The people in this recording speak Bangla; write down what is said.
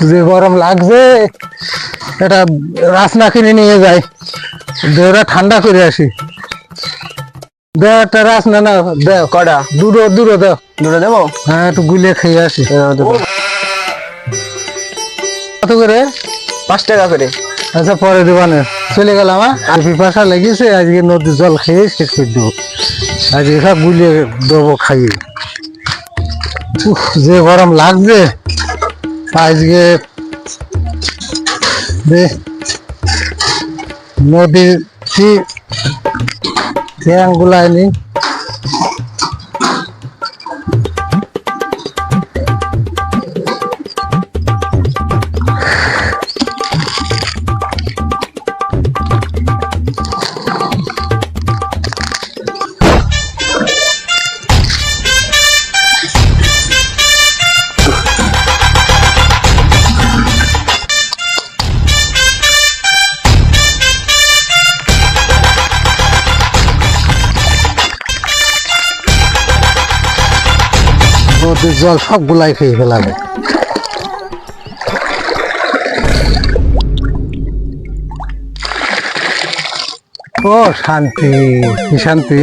যে গরম লাগছে, এটা রাসনা কিনে নিয়ে যাই, দেহটা ঠান্ডা করে আসি। দে একটা রাসনা না, দে কটা দুটো দুটো দাও। দুটো দেবো? হ্যাঁ, একটু গুলিয়ে খেয়ে আসি। কত করে? 5 টাকা করে। আচ্ছা, পরে দেবানে চলে গেলাম। আর পিপাসা লেগেছে, আজকে নদীর জল খেয়ে শেষ করে দেবো। আজকে সব গুলিয়ে দেবো খাইয়ে। যে গরম লাগছে আজকে, নদীর ট্যাং গুলায়নি। নদীর জল সব গুলাই খেয়ে ফেলাবে। ও শান্তি, কি শান্তি।